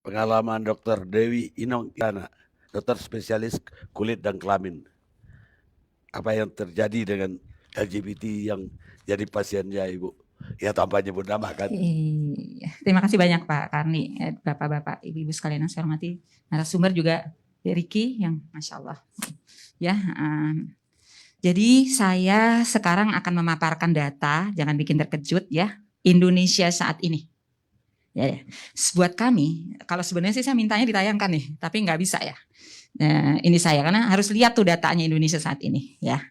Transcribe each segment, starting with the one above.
pengalaman Dokter Dewi Inong Iyana, dokter spesialis kulit dan kelamin. Apa yang terjadi dengan LGBT yang jadi pasiennya Ibu? Ya tanpa nyebut nama kan. Iya. Terima kasih banyak Pak Karni, Bapak-bapak, Ibu-ibu sekalian yang saya hormati. Narasumber juga Ricky yang Masya Allah. Ya, jadi saya sekarang akan memaparkan data, jangan bikin terkejut ya, Indonesia saat ini. Ya, buat kami, kalau sebenarnya sih saya mintanya ditayangkan nih, tapi nggak bisa ya. Ini saya karena harus lihat tuh datanya Indonesia saat ini ya.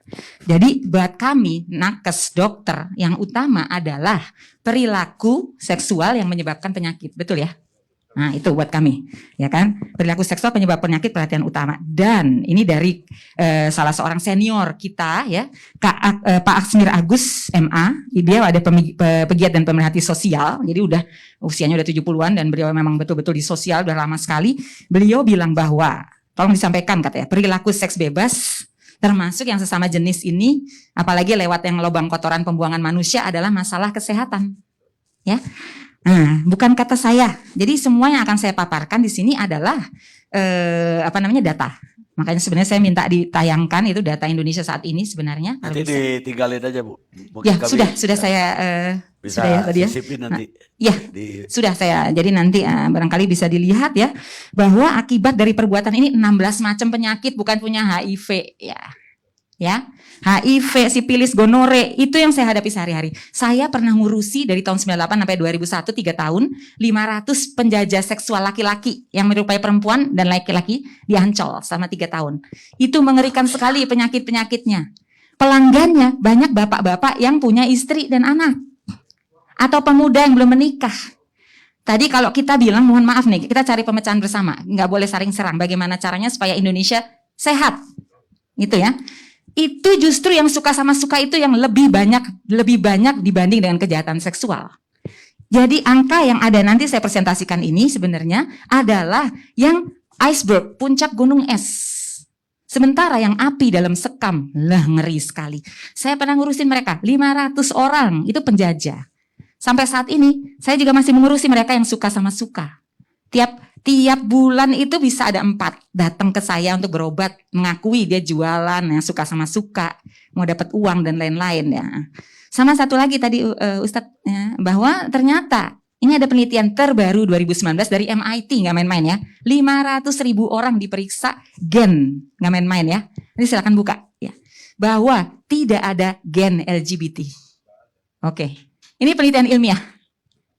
Jadi buat kami nakes dokter yang utama adalah perilaku seksual yang menyebabkan penyakit, betul ya? Nah itu buat kami, ya kan? Perilaku seksual penyebab penyakit perhatian utama. Dan ini dari salah seorang senior kita ya, Pak Aksmir Agus MA. Dia ada pegiat dan pemerhati sosial. Jadi udah usianya udah 70-an dan beliau memang betul-betul di sosial udah lama sekali. Beliau bilang bahwa, tolong disampaikan katanya, perilaku seks bebas termasuk yang sesama jenis ini, apalagi lewat yang lubang kotoran pembuangan manusia adalah masalah kesehatan, ya. Nah, bukan kata saya. Jadi semua yang akan saya paparkan di sini adalah data. Makanya sebenarnya saya minta ditayangkan itu data Indonesia saat ini sebenarnya. Nanti ditinggalin aja Bu. Mungkin ya sudah saya bisa sudah ya tadi ya. nanti. Ya sudah saya. Jadi nanti barangkali bisa dilihat ya bahwa akibat dari perbuatan ini 16 macam penyakit, bukan punya HIV ya. HIV, sipilis, gonore, itu yang saya hadapi sehari-hari. Saya pernah ngurusi dari tahun 98 sampai 2001, 3 tahun, 500 penjajah seksual laki-laki yang menyerupai perempuan dan laki-laki di Ancol selama 3 tahun. Itu mengerikan sekali penyakit-penyakitnya. Pelanggannya banyak bapak-bapak yang punya istri dan anak. Atau pemuda yang belum menikah. Tadi kalau kita bilang, mohon maaf nih, kita cari pemecahan bersama. Nggak boleh saling serang. Bagaimana caranya supaya Indonesia sehat. Gitu ya. Itu justru yang suka sama suka itu yang lebih banyak dibanding dengan kejahatan seksual. Jadi angka yang ada nanti saya presentasikan ini sebenarnya adalah yang iceberg, puncak gunung es. Sementara yang api dalam sekam, lah ngeri sekali. Saya pernah ngurusin mereka, 500 orang, itu penjajah. Sampai saat ini, saya juga masih mengurusi mereka yang suka sama suka. Tiap bulan itu bisa ada 4 datang ke saya untuk berobat, mengakui dia jualan, yang suka sama suka, mau dapat uang dan lain-lain ya. Sama satu lagi tadi Ustadz ya, bahwa ternyata ini ada penelitian terbaru 2019 dari MIT, nggak main-main ya. 500.000 orang diperiksa gen, nggak main-main ya. Nanti silakan buka ya. Bahwa tidak ada gen LGBT. Oke, ini penelitian ilmiah.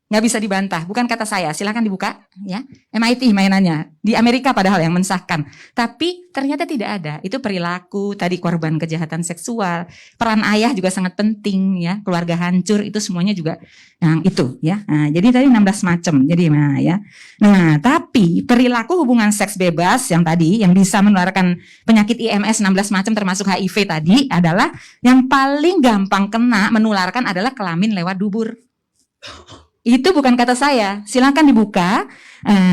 Nggak bisa dibantah, bukan kata saya, silakan dibuka ya. MIT mainannya, di Amerika padahal yang mensahkan. Tapi ternyata tidak ada, itu perilaku, tadi korban kejahatan seksual, peran ayah juga sangat penting ya, keluarga hancur, itu semuanya juga yang itu ya. Nah, jadi tadi 16 macam, jadi nah ya. Nah, tapi perilaku hubungan seks bebas yang tadi, yang bisa menularkan penyakit IMS 16 macam termasuk HIV tadi adalah yang paling gampang kena menularkan adalah kelamin lewat dubur. Itu bukan kata saya, silakan dibuka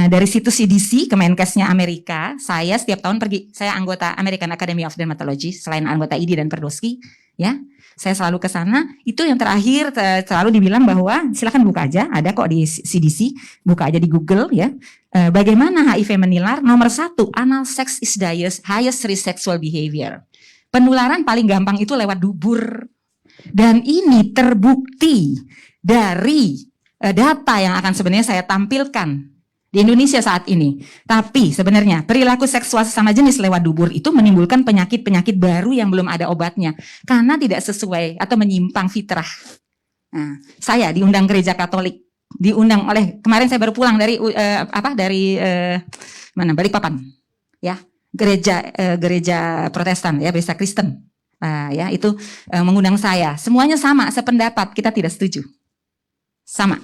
dari situs CDC, Kemenkesnya Amerika. Saya setiap tahun pergi, saya anggota American Academy of Dermatology, selain anggota ID dan Perdosky, ya. Saya selalu ke sana. Itu yang terakhir selalu dibilang bahwa silakan buka aja, ada kok di CDC, buka aja di Google ya. Bagaimana HIV menular? Nomor 1, anal sex is the highest risk sexual behavior. Penularan paling gampang itu lewat dubur. Dan ini terbukti dari data yang akan sebenarnya saya tampilkan di Indonesia saat ini. Tapi sebenarnya perilaku seksual sesama jenis lewat dubur itu menimbulkan penyakit-penyakit baru yang belum ada obatnya. Karena tidak sesuai atau menyimpang fitrah. Nah, saya diundang gereja Katolik. Diundang oleh, kemarin saya baru pulang dari Balikpapan. Ya, gereja Protestan, ya, gereja Kristen. Ya, itu mengundang saya. Semuanya sama, sependapat, kita tidak setuju. Sama.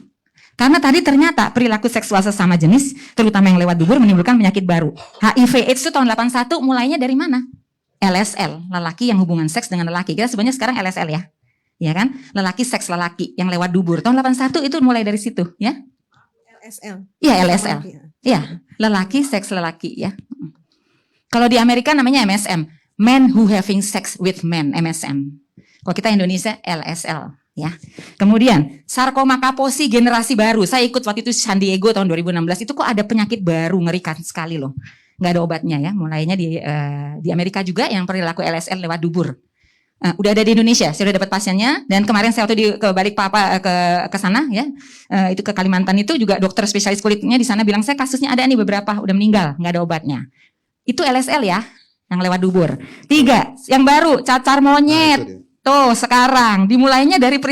Karena tadi ternyata perilaku seksual sesama jenis, terutama yang lewat dubur, menimbulkan penyakit baru. HIV AIDS itu tahun 81 mulainya dari mana? LSL, lelaki yang hubungan seks dengan lelaki. Kita sebenarnya sekarang LSL ya. Ya kan? Lelaki seks lelaki yang lewat dubur. Tahun 81 itu mulai dari situ ya. LSL. Iya, LSL. Iya, lelaki seks lelaki ya. Kalau di Amerika namanya MSM, Men Who Having Sex with Men, MSM. Kalau kita Indonesia LSL. Ya. Kemudian sarkoma Kaposi generasi baru. Saya ikut waktu itu San Diego tahun 2016. Itu kok ada penyakit baru, ngerikan sekali loh. Nggak ada obatnya ya. Mulainya di Amerika juga yang perilaku LSL lewat dubur. Udah ada di Indonesia. Saya udah dapat pasiennya. Dan kemarin saya waktu ke Balikpapan ke sana ya. Itu ke Kalimantan itu juga dokter spesialis kulitnya di sana bilang saya kasusnya ada nih beberapa udah meninggal, nggak ada obatnya. Itu LSL ya, yang lewat dubur. 3, yang baru cacar monyet. Tuh sekarang dimulainya dari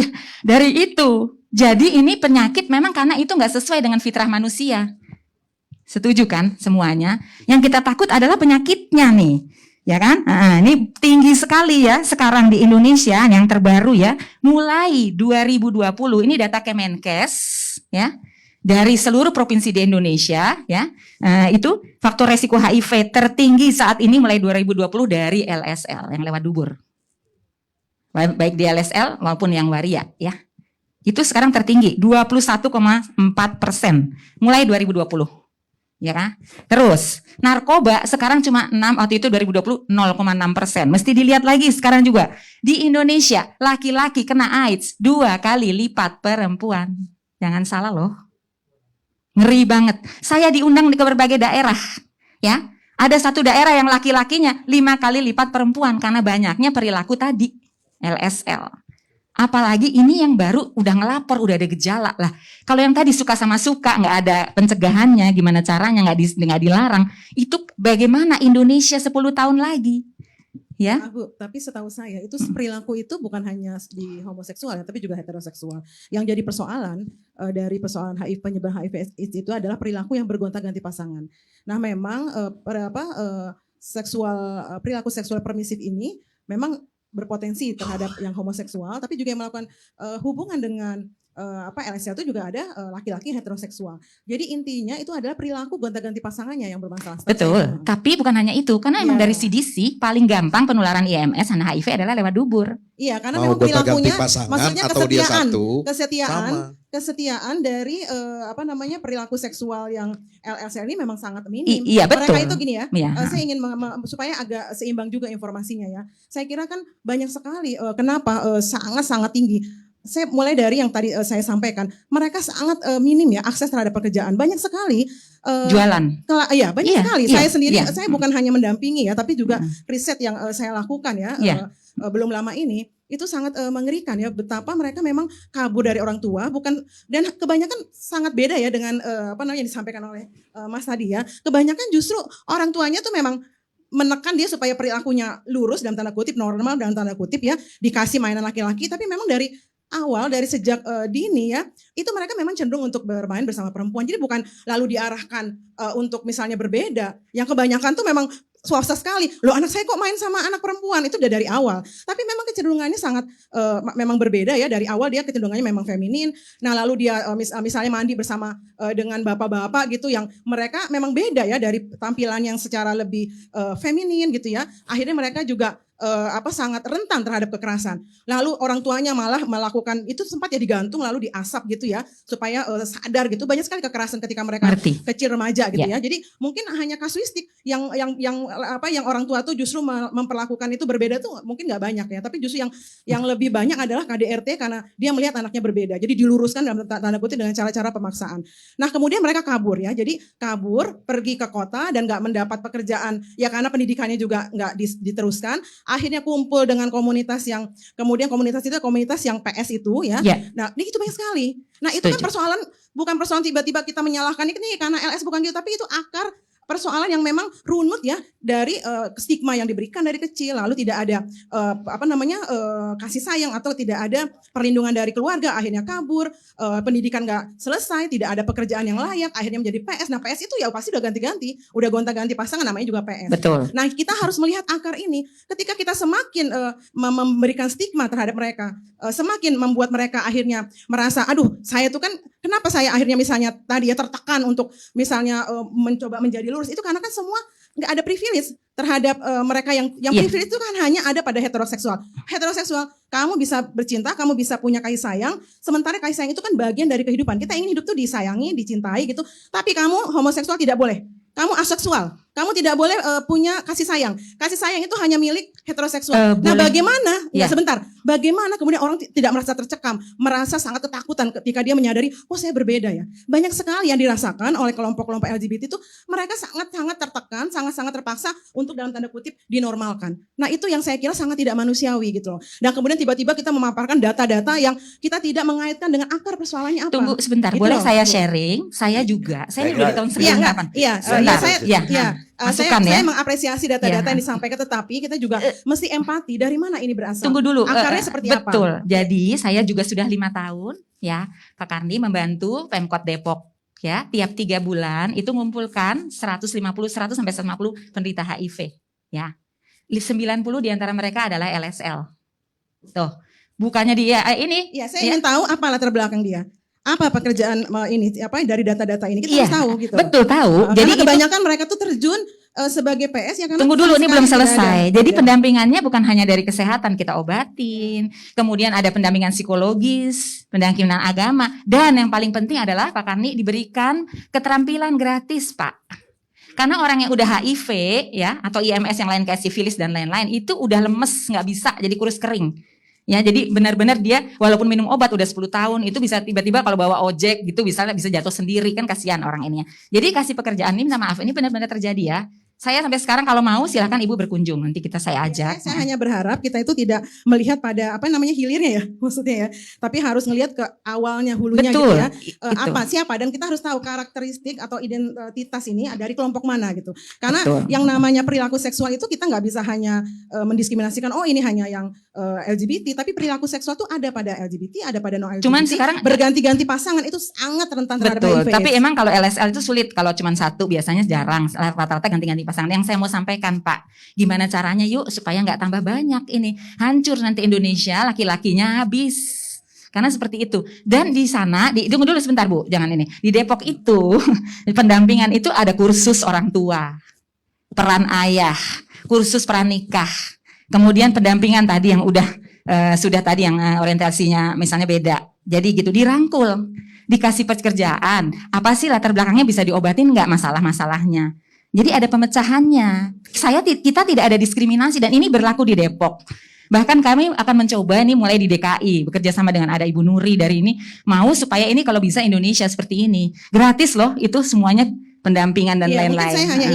itu. Jadi ini penyakit memang karena itu nggak sesuai dengan fitrah manusia. Setuju kan semuanya? Yang kita takut adalah penyakitnya nih, ya kan? Ini tinggi sekali ya sekarang di Indonesia yang terbaru ya. Mulai 2020 ini data Kemenkes ya. Dari seluruh provinsi di Indonesia ya. Itu faktor resiko HIV tertinggi saat ini mulai 2020 dari LSL yang lewat dubur. Baik di LSL maupun yang waria ya. Itu sekarang tertinggi 21,4% mulai 2020. Ya kan? Terus narkoba sekarang cuma 6, waktu itu 2020 0,6%. Mesti dilihat lagi sekarang juga. Di Indonesia laki-laki kena AIDS 2 kali lipat perempuan. Jangan salah loh. Ngeri banget. Saya diundang ke berbagai daerah ya. Ada satu daerah yang laki-lakinya 5 kali lipat perempuan karena banyaknya perilaku tadi. LSL. Apalagi ini yang baru udah ngelapor, udah ada gejala lah. Kalau yang tadi suka sama suka, nggak ada pencegahannya, gimana caranya, nggak dilarang. Itu bagaimana Indonesia 10 tahun lagi? Ya. Bu, tapi setahu saya itu perilaku itu bukan hanya di homoseksual ya, tapi juga heteroseksual. Yang jadi persoalan dari persoalan HIV, penyebaran HIV itu adalah perilaku yang bergonta-ganti pasangan. Nah, memang perilaku seksual permisif ini memang berpotensi terhadap yang homoseksual, tapi juga yang melakukan hubungan dengan LSL itu juga ada laki-laki heteroseksual. Jadi intinya itu adalah perilaku gonta-ganti pasangannya yang bermasalah. Betul, tapi bukan hanya itu, karena emang dari CDC paling gampang penularan IMS dan HIV adalah lewat dubur. Iya, karena memang perilakunya, maksudnya atau kesetiaan dari perilaku seksual yang LSL ini memang sangat minim. Iya betul. Mereka itu gini ya, saya ingin supaya agak seimbang juga informasinya ya. Saya kira kan banyak sekali kenapa sangat-sangat tinggi. Saya mulai dari yang tadi saya sampaikan, mereka sangat minim ya akses terhadap pekerjaan. Banyak sekali jualan. Iya, banyak sekali. Iya, saya sendiri, iya. saya bukan hanya mendampingi ya, tapi juga riset yang saya lakukan ya, belum lama ini, itu sangat mengerikan ya, betapa mereka memang kabur dari orang tua, dan kebanyakan sangat beda ya dengan yang disampaikan oleh Mas tadi ya. Kebanyakan justru orang tuanya tuh memang menekan dia supaya perilakunya lurus dalam tanda kutip, normal dalam tanda kutip ya, dikasih mainan laki-laki, tapi memang dari awal, dari sejak dini ya, itu mereka memang cenderung untuk bermain bersama perempuan. Jadi bukan lalu diarahkan untuk misalnya berbeda. Yang kebanyakan tuh memang swasta sekali. Loh, anak saya kok main sama anak perempuan, itu udah dari awal. Tapi memang kecenderungannya sangat memang berbeda ya, dari awal dia kecenderungannya memang feminin. Nah lalu dia misalnya mandi bersama dengan bapak-bapak gitu, yang mereka memang beda ya dari tampilan yang secara lebih feminin gitu ya. Akhirnya mereka juga sangat rentan terhadap kekerasan. Lalu orang tuanya malah melakukan itu, sempat ya digantung lalu diasap gitu ya, supaya sadar gitu. Banyak sekali kekerasan ketika mereka kecil remaja gitu ya. Jadi mungkin hanya kasuistik yang orang tua tuh justru memperlakukan itu berbeda tuh mungkin nggak banyak ya, tapi justru yang lebih banyak adalah KDRT karena dia melihat anaknya berbeda. Jadi diluruskan dalam tanda kutip dengan cara-cara pemaksaan. Nah, kemudian mereka kabur ya. Jadi kabur pergi ke kota dan nggak mendapat pekerjaan ya karena pendidikannya juga nggak diteruskan. Akhirnya kumpul dengan komunitas yang kemudian komunitas itu komunitas yang PS itu ya. Nah, ini itu banyak sekali. Nah, itu kan persoalan, bukan persoalan tiba-tiba kita menyalahkan ini karena LS bukan gitu, tapi itu akar persoalan yang memang runut ya dari stigma yang diberikan dari kecil, lalu tidak ada kasih sayang atau tidak ada perlindungan dari keluarga, akhirnya kabur, pendidikan nggak selesai, tidak ada pekerjaan yang layak, akhirnya menjadi PS. Nah, PS itu ya pasti udah ganti-ganti, udah gonta-ganti pasangan, namanya juga PS. Betul. Nah, kita harus melihat akar ini. Ketika kita semakin memberikan stigma terhadap mereka, semakin membuat mereka akhirnya merasa, aduh, saya tuh kan kenapa saya akhirnya misalnya tadi ya tertekan untuk misalnya mencoba menjadi lurus, itu karena kan semua nggak ada privilege terhadap mereka yang privilege itu kan hanya ada pada heteroseksual. Heteroseksual, kamu bisa bercinta, kamu bisa punya kasih sayang, sementara kasih sayang itu kan bagian dari kehidupan. Kita ingin hidup tuh disayangi, dicintai gitu, tapi kamu homoseksual tidak boleh. Kamu aseksual. Kamu tidak boleh punya kasih sayang. Kasih sayang itu hanya milik heteroseksual. Nah, Boleh. bagaimana? Ya. Ya, sebentar. Bagaimana kemudian orang tidak merasa tercekam, merasa sangat ketakutan ketika dia menyadari, oh saya berbeda ya. Banyak sekali yang dirasakan oleh kelompok-kelompok LGBT itu, mereka sangat-sangat tertekan, sangat-sangat terpaksa untuk dalam tanda kutip dinormalkan. Nah, itu yang saya kira sangat tidak manusiawi gitu loh. Dan kemudian tiba-tiba kita memaparkan data-data yang kita tidak mengaitkan dengan akar persoalannya apa. Tunggu sebentar, Gitu boleh loh. saya sharing? Saya juga, saya ini udah di tahun Iya, enggak. 98. Iya, Sebentar. saya Ya. Masukan ya. saya mengapresiasi data-data Ya. yang disampaikan, tetapi kita juga mesti empati dari mana ini berasal. Tunggu dulu. Akarnya seperti apa? Betul. Jadi saya juga sudah 5 tahun ya, Pak Karni membantu Pemkot Depok ya, tiap 3 bulan itu ngumpulkan 100 sampai 150 penderita HIV ya. 90 di antara mereka adalah LSL. Tuh. Bukannya dia ini Iya, saya ingin tahu apa latar belakang dia. Apa pekerjaan ini dari data-data ini kita Iya, harus tahu gitu. betul tahu. Jadi Jadi kebanyakan mereka tuh terjun sebagai PS ya, karena tunggu dulu, ini belum sekali tidak selesai. ada. Jadi Ya. pendampingannya bukan hanya dari kesehatan, kita obatin. Kemudian ada pendampingan psikologis, pendampingan agama. Dan yang paling penting adalah Pak Karni diberikan keterampilan gratis, Pak. Karena orang yang udah HIV ya, atau IMS yang lain kayak sifilis dan lain-lain, itu udah lemes, nggak bisa, jadi kurus kering. Ya, jadi benar-benar dia walaupun minum obat udah 10 tahun itu bisa tiba-tiba kalau bawa ojek gitu bisa jatuh sendiri, kan kasihan orang ini. Jadi kasih pekerjaan ini, minta maaf, ini benar-benar terjadi ya. Saya sampai sekarang kalau mau silakan Ibu berkunjung, nanti saya ajak. Saya hanya berharap kita itu tidak melihat pada hilirnya ya maksudnya ya, tapi harus ngelihat ke awalnya, hulunya Betul, gitu ya. itu. Apa, siapa, dan kita harus tahu karakteristik atau identitas ini dari kelompok mana gitu. Karena Betul. yang namanya perilaku seksual itu kita nggak bisa hanya mendiskriminasikan, oh ini hanya yang LGBT, tapi perilaku seksual itu ada pada LGBT, ada pada non LGBT. Cuman sekarang berganti-ganti pasangan itu sangat rentan terhadap betul, HIV. tapi emang kalau LSL itu sulit, kalau cuma satu biasanya jarang, rata-rata ganti-ganti pasangan. Yang saya mau sampaikan Pak, gimana caranya yuk supaya nggak tambah banyak ini, hancur nanti Indonesia, laki-lakinya habis. Karena seperti itu. Dan di sana, tunggu dulu sebentar Bu, jangan ini. Di Depok itu pendampingan itu ada kursus orang tua, peran ayah, kursus pranikah, kemudian pendampingan tadi yang sudah tadi yang orientasinya misalnya beda. Jadi gitu dirangkul, dikasih pekerjaan. Apa sih latar belakangnya bisa diobatin nggak masalah-masalahnya? Jadi ada pemecahannya. Kita tidak ada diskriminasi dan ini berlaku di Depok. Bahkan kami akan mencoba ini mulai di DKI bekerja sama dengan ada Ibu Nuri dari ini mau supaya ini kalau bisa Indonesia seperti ini gratis loh itu semuanya pendampingan dan Ya, lain-lain. mungkin saya hanya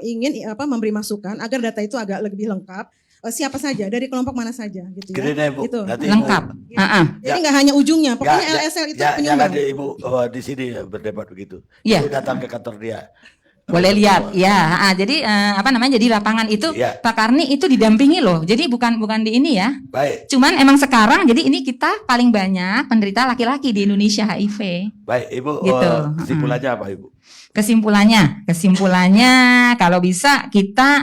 ingin memberi masukan agar data itu agak lebih lengkap. Siapa saja, dari kelompok mana saja gitu ya. Gini deh, Bu. Gitu. Nanti Lengkap. Jadi nggak hanya ujungnya, pokoknya Nggak, LSL itu jangan penyumbang. Ibu di sini berdebat begitu. Iya. Ibu datang ke kantor dia. Boleh lihat, ya. Jadi jadi lapangan itu Iya. Pak Karni itu didampingi loh. Jadi bukan di ini ya. Baik, Cuman emang sekarang jadi ini kita paling banyak penderita laki-laki di Indonesia HIV. baik Ibu. Gitu. Kesimpulannya apa Ibu? Kesimpulannya kalau bisa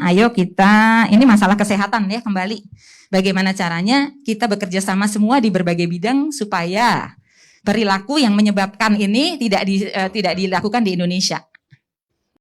ayo kita ini masalah kesehatan ya kembali. Bagaimana caranya kita bekerja sama semua di berbagai bidang supaya perilaku yang menyebabkan ini tidak dilakukan di Indonesia.